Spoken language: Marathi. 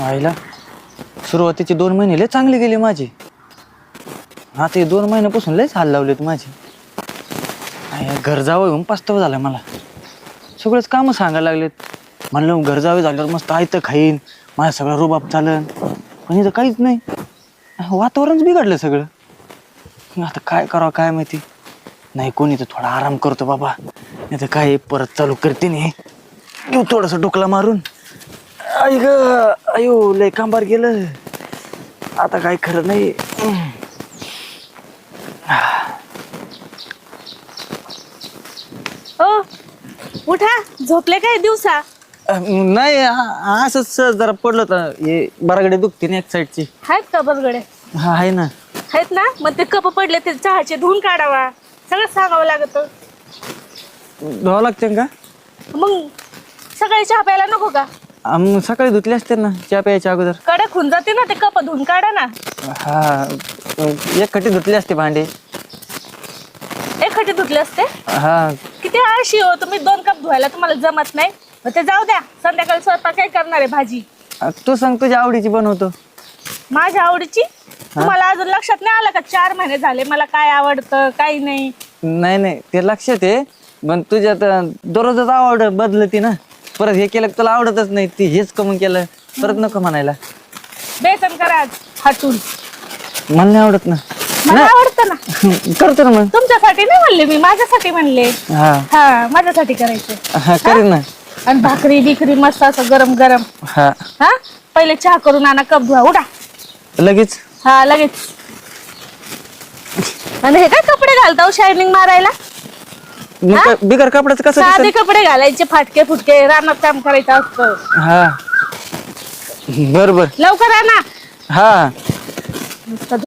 आईला सुरुवातीचे 2 महिने लय चांगले गेले माझे. आता हे 2 महिन्यापासून लयच हाल लावलेत माझे. घर जावं येऊन पस्तावा झाला मला. सगळेच कामं सांगायला लागलेत. म्हणलं घर जावे झाल्यावर मस्त आयतं खाईन, माझा सगळा रुबाब चालन. पण इथं काहीच नाही. वातावरणच बिघडलं सगळं. आता काय करावं काय माहिती. नाही कोणी तर थोडा आराम करतो बाबा, नाही तर काय परत चालू करते नाही. घेऊ थोडस डोकला मारून. आई ग अयो लय कांबार गेलं. आता काय खरं नाही. ओ उठा, झोपले काय दिवसा? नाही असंच सहज जरा पडलं तर हे बरागडे दुखते ना एक साईडची. आहेत का बरगडे? हा आहे ना. आहेत ना, मग ते कप पडले ते चहाचे धुवून काढावा. सगळं सांगावं लागत. धुवावं लागते का? मग सकाळी चहा प्यायला नको का? मग सकाळी धुतले असते ना चहा प्यायच्या अगोदर. कडक होऊन जाते ना, ते कप धुवून काढा ना. हा एक खटी धुतले असते भांडे. एक खटे धुतले असते. हा किती आळशी हो तुम्ही, 2 कप धुवायला तुम्हाला जमत नाही. मग ते जाऊ द्या, संध्याकाळी स्वयंपाक काय करणार आहे? भाजी तू सांग तुझ्या आवडीची बनवतो. माझ्या आवडीची? तुम्हाला अजून लक्षात नाही आलं का 4 महिने झाले मला काय आवडतं काही नाही? नाही नाही ते लक्षात आहे, पण तुझ्या दररोजच आवड बदलती ना. परत हे केलं तुला आवडतच नाही, ती हेच कमी केलं परत नको म्हणायला. बेसन करा हटून. मला नाही आवडत ना. मला आवडतं ना. करतो ना मग. तुमच्यासाठी नाही म्हणले मी, माझ्यासाठी म्हणले. हा हा माझ्यासाठी करायचं. हा करीन ना. आणि भाकरी बिकरी मस्त असं गरम गरम. हा हा पहिले चहा करून आणा, कप धुवा, उठा लगेच. हा लगेच. आणि हे काय कपडे घालता हो शायनिंग मारायला? बिगर कपड्याचं कसं साधे दिसेल? कपडे घालायचे, फाटके फुटके, रानात काम करायचं असतं. हा बर बर. लवकर आणा. हा नुसतं